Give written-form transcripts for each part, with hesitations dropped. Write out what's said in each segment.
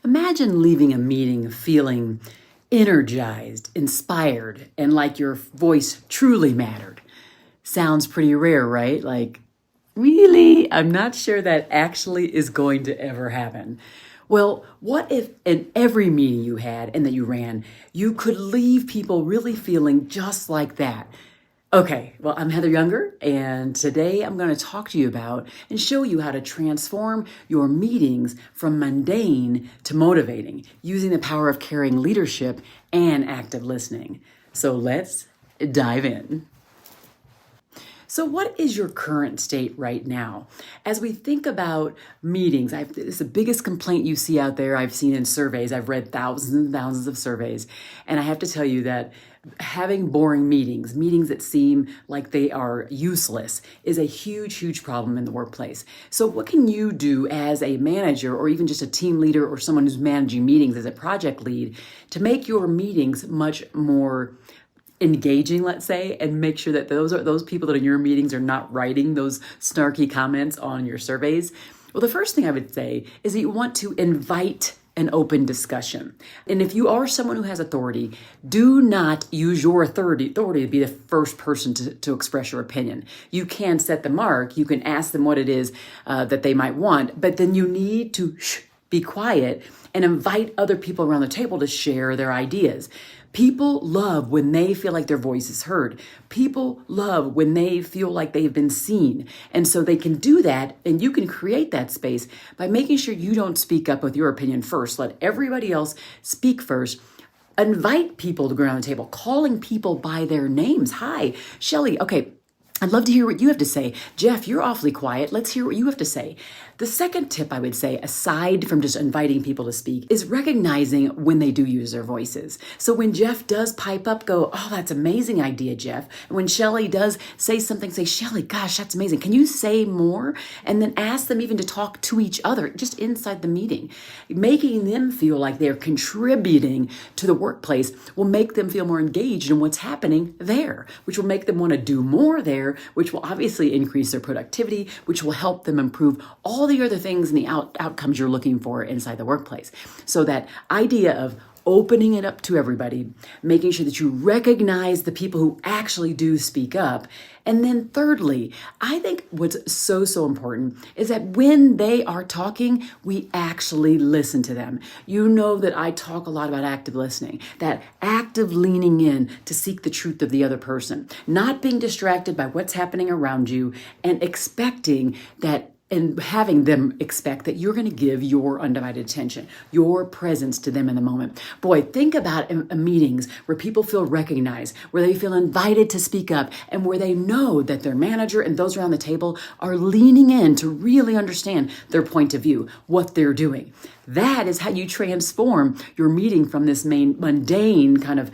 Imagine leaving a meeting feeling energized, inspired, and like your voice truly mattered. Sounds pretty rare, right? Like, really? I'm not sure that actually is going to ever happen. Well, what if in every meeting you had and that you ran, you could leave people really feeling just like that? Okay, well, I'm Heather Younger, and today I'm going to talk to you about and show you how to transform your meetings from mundane to motivating using the power of caring leadership and active listening. So let's dive in. So what is your current state right now? As we think about meetings, it's the biggest complaint you see out there. I've seen in surveys. I've read thousands and thousands of surveys. And I have to tell you that having boring meetings that seem like they are useless, is a huge, huge problem in the workplace. So what can you do as a manager or even just a team leader or someone who's managing meetings as a project lead to make your meetings much more engaging, let's say, and make sure that those people that are in your meetings are not writing those snarky comments on your surveys? Well, the first thing I would say is that you want to invite an open discussion. And if you are someone who has authority, do not use your authority to be the first person to express your opinion. You can set the mark. You can ask them what it is that they might want, but then you need to be quiet and invite other people around the table to share their ideas. People love when they feel like their voice is heard. People love when they feel like they've been seen. And so they can do that, and you can create that space by making sure you don't speak up with your opinion first. Let everybody else speak first. Invite people to go around the table, calling people by their names. Hi, Shelley. Okay, I'd love to hear what you have to say. Jeff, you're awfully quiet. Let's hear what you have to say. The second tip I would say, aside from just inviting people to speak, is recognizing when they do use their voices. So when Jeff does pipe up, go, oh, that's an amazing idea, Jeff. And when Shelley does say something, say, Shelley, gosh, that's amazing. Can you say more? And then ask them even to talk to each other just inside the meeting. Making them feel like they're contributing to the workplace will make them feel more engaged in what's happening there, which will make them want to do more there, which will obviously increase their productivity, which will help them improve all the other things and the outcomes you're looking for inside the workplace. So that idea of opening it up to everybody, making sure that you recognize the people who actually do speak up. And then thirdly, I think what's so important is that when they are talking, we actually listen to them. You know that I talk a lot about active listening, that active leaning in to seek the truth of the other person, not being distracted by what's happening around you and expecting that and having them expect that you're going to give your undivided attention, your presence to them in the moment. Boy, think about meetings where people feel recognized, where they feel invited to speak up, and where they know that their manager and those around the table are leaning in to really understand their point of view, what they're doing. That is how you transform your meeting from this mundane kind of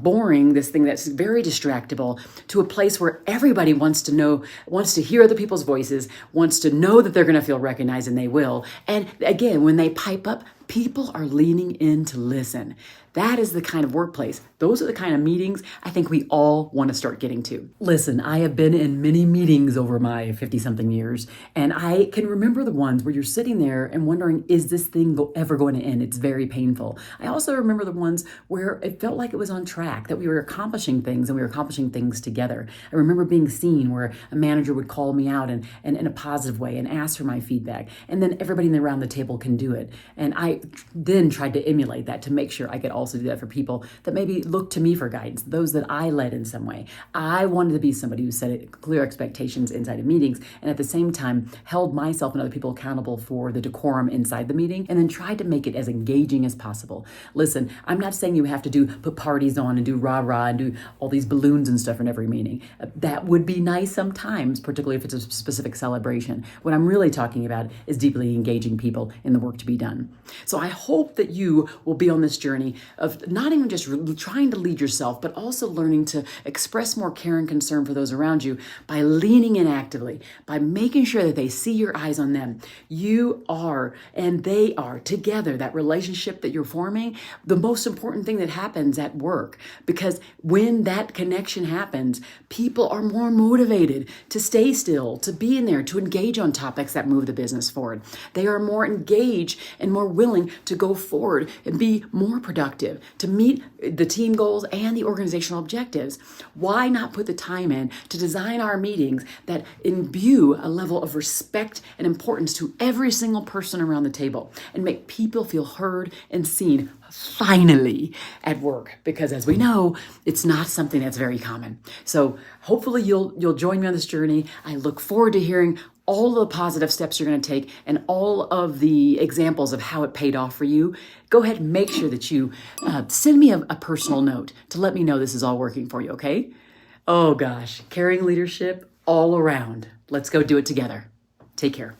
boring, this thing that's very distractible, to a place where everybody wants to hear other people's voices, wants to know that they're going to feel recognized, and they will. And again, when they pipe up, people are leaning in to listen. That is the kind of workplace. Those are the kind of meetings I think we all want to start getting to. Listen, I have been in many meetings over my 50-something years, and I can remember the ones where you're sitting there and wondering, is this thing ever going to end? It's very painful. I also remember the ones where it felt like it was on track, that we were accomplishing things and we were accomplishing things together. I remember being seen where a manager would call me out and in a positive way and ask for my feedback, and then everybody around the table can do it. And I then tried to emulate that to make sure I could also do that for people that maybe look to me for guidance, those that I led in some way. I wanted to be somebody who set clear expectations inside of meetings, and at the same time held myself and other people accountable for the decorum inside the meeting, and then tried to make it as engaging as possible. Listen, I'm not saying you have to put parties on and do rah-rah and do all these balloons and stuff in every meeting. That would be nice sometimes, particularly if it's a specific celebration. What I'm really talking about is deeply engaging people in the work to be done. So I hope that you will be on this journey of not even just trying to lead yourself, but also learning to express more care and concern for those around you by leaning in actively, by making sure that they see your eyes on them. You are, and they are together, that relationship that you're forming, the most important thing that happens at work. Because when that connection happens, people are more motivated to stay still, to be in there, to engage on topics that move the business forward. They are more engaged and more willing feeling to go forward and be more productive, to meet the team goals and the organizational objectives? Why not put the time in to design our meetings that imbue a level of respect and importance to every single person around the table and make people feel heard and seen finally at work? Because as we know, it's not something that's very common. So hopefully you'll join me on this journey. I look forward to hearing all the positive steps you're going to take and all of the examples of how it paid off for you. Go ahead and make sure that you send me a personal note to let me know this is all working for you, okay? Oh gosh, caring leadership all around. Let's go do it together. Take care.